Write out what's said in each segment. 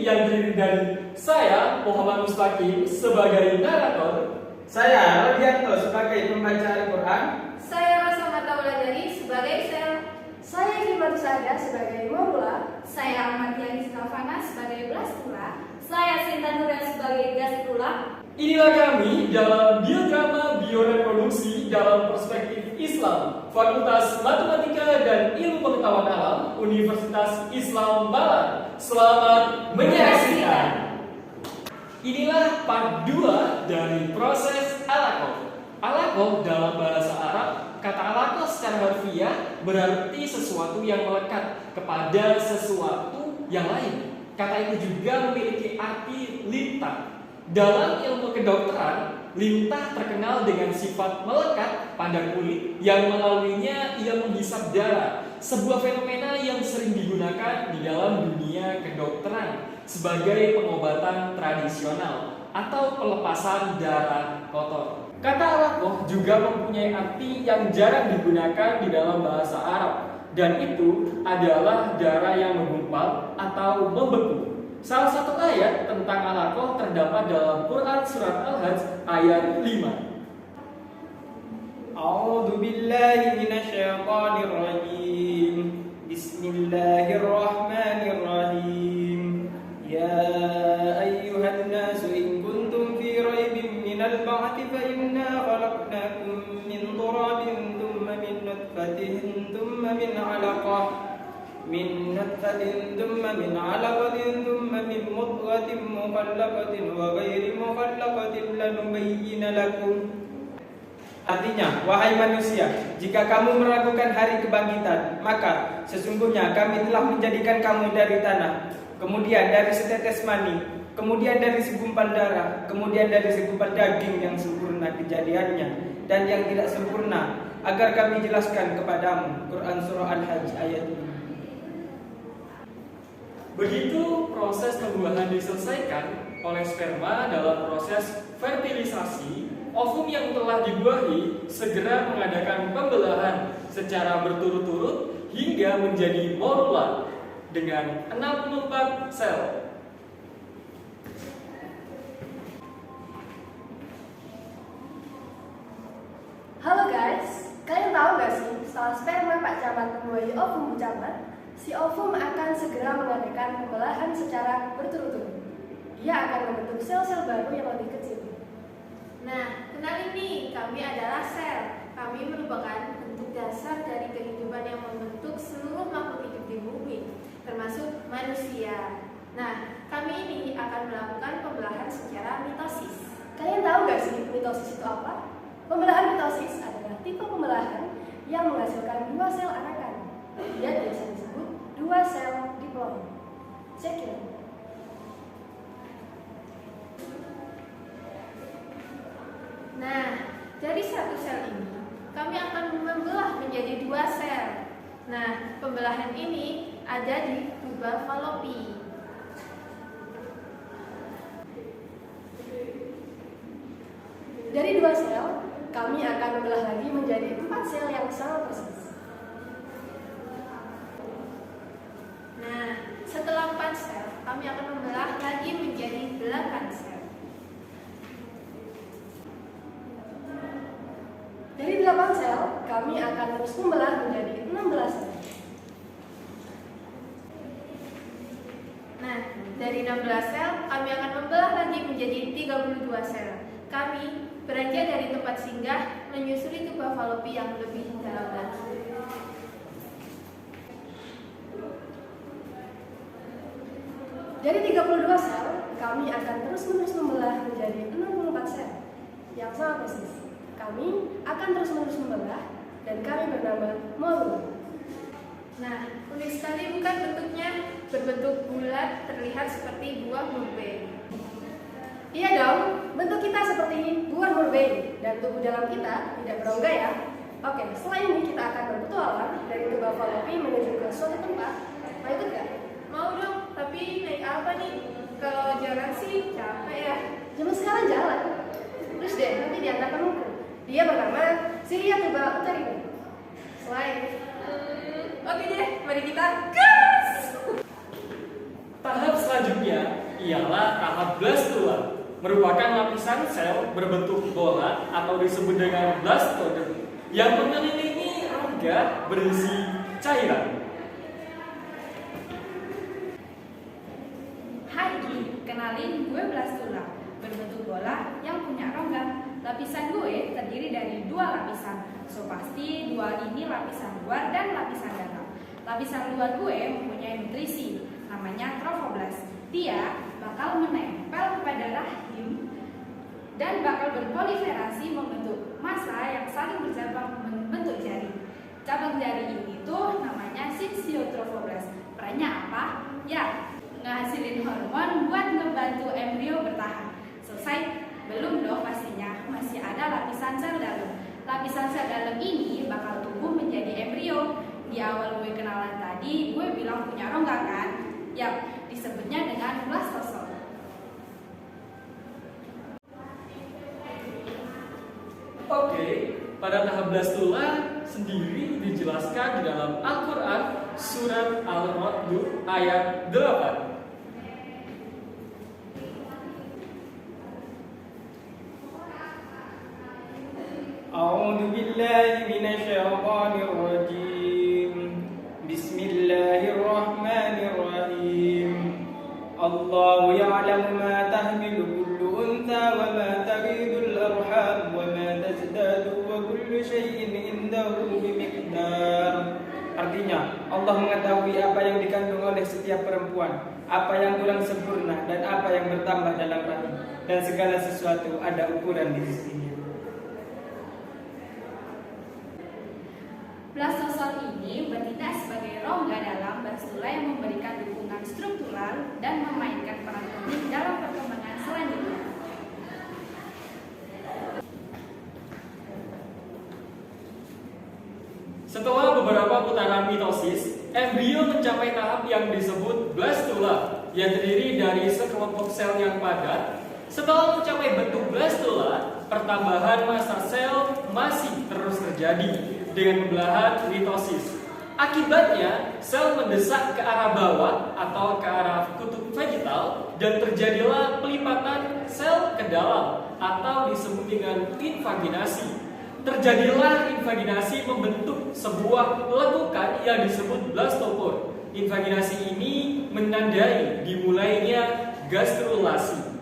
yang terdiri dari saya, Muhammad Mustaqim, sebagai narator, saya Rodianto sebagai pembaca Al-Quran, saya Rasa Matauladari sebagai sel, saya Hikmatu Sada sebagai Morula, saya Ahmad Yani Skavana sebagai Blastura, saya Sinta Nurel sebagai Gastrula. Inilah kami dalam biodrama bioreproduksi dalam perspektif Islam, Fakultas Matematika dan Ilmu Pengetahuan Alam, Universitas Islam Barat. Selamat menyaksikan. Inilah part 2 dari proses alakoh. Alakoh dalam bahasa Arab, kata alakoh secara harfiah berarti sesuatu yang melekat kepada sesuatu yang lain. Kata itu juga memiliki arti lintah. Dalam ilmu kedokteran, lintah terkenal dengan sifat melekat pada kulit yang melaluinya ia menghisap darah, sebuah fenomena yang sering digunakan di dalam dunia kedokteran sebagai pengobatan tradisional atau pelepasan darah kotor. Kata alakoh juga mempunyai arti yang jarang digunakan di dalam bahasa Arab, dan itu adalah darah yang menggumpal atau membeku. Salah satu ayat tentang alakoh terdapat dalam Quran Surat Al-Hajj ayat 5. A'udzu billahi minasyaitonir rajim. Bismillahirrahmanirrahim. Ya ayyuhan nasu in kuntum fi raibin minal ba'thi fa inna khalaqnakum min turabin thumma min nutfatin thumma min 'alaqah min nutfatin thumma min 'alaqatin thumma min mudghatin mukhallaqatin wa ghairi mukhallaqatin lanubayyana lakum. Artinya, wahai manusia, jika kamu meragukan hari kebangkitan, maka sesungguhnya kami telah menjadikan kamu dari tanah, kemudian dari setetes mani, kemudian dari segumpal darah, kemudian dari segumpal daging yang sempurna kejadiannya dan yang tidak sempurna, agar kami jelaskan kepadamu. Quran Surah Al-Hajj ayat 5. Begitu proses pembuahan diselesaikan oleh sperma dalam proses fertilisasi, ovum yang telah dibuahi segera mengadakan pembelahan secara berturut-turut hingga menjadi morula dengan 64 sel. Halo guys, kalian tahu gak sih setelah sperma Pak Camat membuahi ovum Bu Camat, si ovum akan segera mengadakan pembelahan secara berturut-turut. Dia akan membentuk sel-sel baru yang lebih kecil. Nah, kenalin nih, kami adalah sel. Kami merupakan bentuk dasar dari kehidupan yang membentuk seluruh makhluk hidup di bumi, termasuk manusia. Nah, kami ini akan melakukan pembelahan secara mitosis. Kalian tahu gak sih mitosis itu apa? Pembelahan mitosis adalah tipe pembelahan yang menghasilkan dua sel anakan. Dia biasa disebut dua sel diploid. Cek ya. Nah, dari satu sel ini, kami akan membelah menjadi dua sel. Nah, pembelahan ini ada di tuba Fallopi. Dari dua sel, kami akan membelah lagi menjadi 4 sel yang sama persis. Nah, setelah 4 sel, kami akan membelah lagi menjadi 8 sel. Dari 8 sel, kami akan terus membelah menjadi 16 sel. Nah, dari 16 sel, kami akan membelah lagi menjadi 32 sel. Kami beranjak dari tempat singgah menyusuri tuba Fallopi yang lebih dalam lagi. Dari 32 sel, kami akan terus-menerus membelah menjadi 64 sel yang sama persis. Kami akan terus-menerus membelah dan kami bernama morula. Nah, unik sekali bukan bentuknya? Berbentuk bulat, terlihat seperti buah mulberry. Iya dong, bentuk kita seperti buah mulberry dan tubuh dalam kita tidak berongga ya. Oke, setelah ini kita akan berpetualang dari tuba Fallopi menuju ke suatu tempat. Mau ikut gak? Mau dong, tapi naik apa nih? Kalau jalan sih capek ya. Zaman sekarang jalan. Terus deh, nanti diantar temanku. Dia bernama Siria Tuba Utarina. Selain, oke deh, mari kita gas! Tahap selanjutnya ialah tahap blastula, merupakan lapisan sel berbentuk bola atau disebut dengan blastoderm yang mengelilingi rongga berisi cairan. Hai, kenalin gue blastula, berbentuk bola yang punya rongga. Lapisan gue terdiri dari 2 lapisan. So pasti 2 ini lapisan luar dan lapisan dalam. Lapisan luar gue mempunyai nutrisi, namanya trofoblast. Dia bakal menempel pada rahim dan bakal berproliferasi membentuk massa yang saling bercabang membentuk jari. Cabang jari ini tuh namanya syncytiotrofoblast. Perannya apa? Ya, ngasilin hormon buat ngebantu embrio bertahan. Selesai? Belum dong pastinya, masih ada lapisan sel dalam. Lapisan sel dalam ini bakal tumbuh menjadi embrio. Di awal gue kenalan tadi, gue bilang punya rongga kan? Yap, disebutnya dengan blastosome. Oke, pada tahap blastula sendiri dijelaskan di dalam Al-Quran surat Al-Ra'd ayat 8. أعوذ بالله من الشيطان الرجيم بسم الله الرحمن الرحيم الله يعلم ما تحمل كل أنثى وما تغيض الأرحام وما تزداد وكل شيء عنده بمقدار. Artinya, Allah mengetahui apa yang dikandung oleh setiap perempuan, apa yang kurang sempurna dan apa yang bertambah dalam rahim, dan segala sesuatu ada ukuran di sisinya. Blastosome ini bertindak sebagai rongga dalam blastula yang memberikan dukungan struktural dan memainkan peran penting dalam perkembangan selanjutnya. Setelah beberapa putaran mitosis, embrio mencapai tahap yang disebut blastula, yang terdiri dari sekelompok sel yang padat. Setelah mencapai bentuk blastula, pertambahan massa sel masih terus terjadi dengan pembelahan mitosis. Akibatnya, sel mendesak ke arah bawah atau ke arah kutub vegetal dan terjadilah pelipatan sel ke dalam atau disebut dengan invaginasi. Terjadilah invaginasi membentuk sebuah lekukan yang disebut blastopore. Invaginasi ini menandai dimulainya gastrulasi.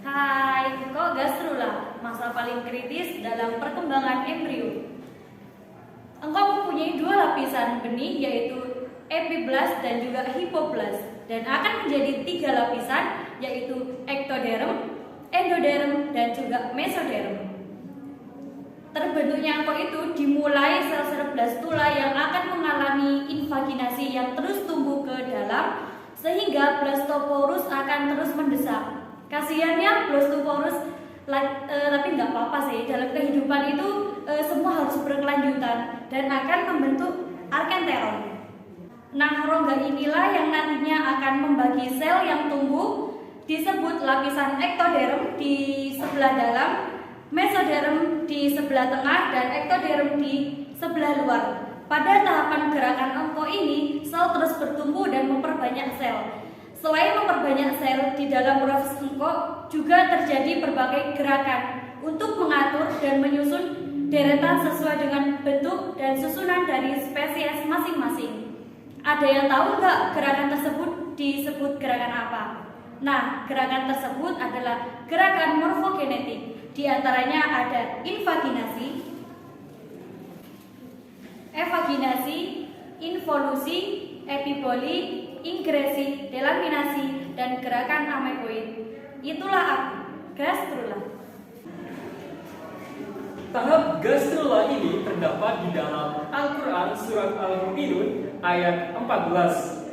Hai, kok gastrula? Masa paling kritis dalam perkembangan embrio. Engkau mempunyai 2 lapisan benih yaitu epiblast dan juga hipoblast, dan akan menjadi 3 lapisan yaitu ectoderm, endoderm, dan juga mesoderm. Terbentuknya engkau itu dimulai sel-sel blastula yang akan mengalami invaginasi yang terus tumbuh ke dalam sehingga blastoporus akan terus mendesak. Kasihannya blastoporus, tapi nggak apa-apa sih, dalam kehidupan itu semua harus berkelanjutan dan akan membentuk arkenteron. Nah, rongga inilah yang nantinya akan membagi sel yang tumbuh disebut lapisan ektoderm di sebelah dalam, mesoderm di sebelah tengah, dan ektoderm di sebelah luar. Pada tahapan gerakan engkau ini, sel terus bertumbuh dan memperbanyak sel. Selain memperbanyak sel, di dalam proses engkau juga terjadi berbagai gerakan untuk mengatur dan menyusun deretan sesuai dengan bentuk dan susunan dari spesies masing-masing. Ada yang tahu nggak gerakan tersebut disebut gerakan apa? Nah, gerakan tersebut adalah gerakan morfogenetik. Di antaranya ada invaginasi, evaginasi, involusi, epiboli, ingresi, delaminasi, dan gerakan amekoid. Itulah aku, gastrula. Tahap gastrula ini terdapat di dalam Al-Quran surat Al-Mu'minun ayat 14.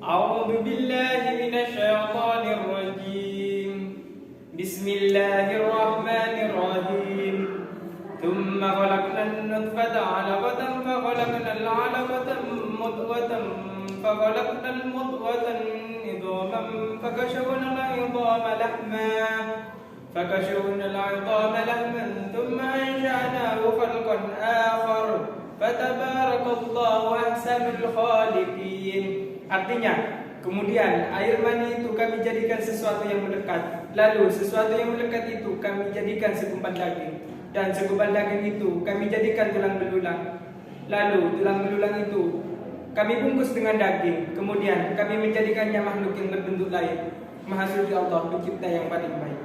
أعوذ بالله من الشيطان الرجيم بسم الله الرحمن الرحيم ثم خلقنا النطفة علقة فخلقنا العلقة مضغة فخلقنا المضغة عظاما فكسونا العظام لحما ثم أنشأناه خلقا آخر فتبارك الله أحسن الخالقين. Artinya, kemudian air mani itu kami jadikan sesuatu yang melekat. Lalu sesuatu yang melekat itu kami jadikan segumpal daging. Dan segumpal daging itu kami jadikan tulang belulang. Lalu tulang belulang itu kami bungkus dengan daging. Kemudian kami menjadikannya makhluk yang berbentuk lain. Maha suci Allah, pencipta yang paling baik.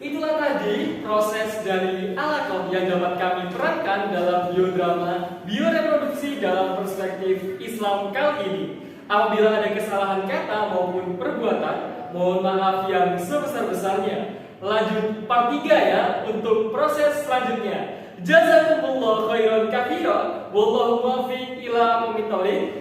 Itulah tadi proses dari alaqah yang dapat kami perankan dalam biodrama bioreproduksi dalam perspektif Islam kali ini. Apabila ada kesalahan kata maupun perbuatan, mohon maaf yang sebesar-besarnya. Lanjut part 3 ya untuk proses selanjutnya. Jazakumullah khairan katsiran wallahu muwaffiq ila aqwamit thoriq.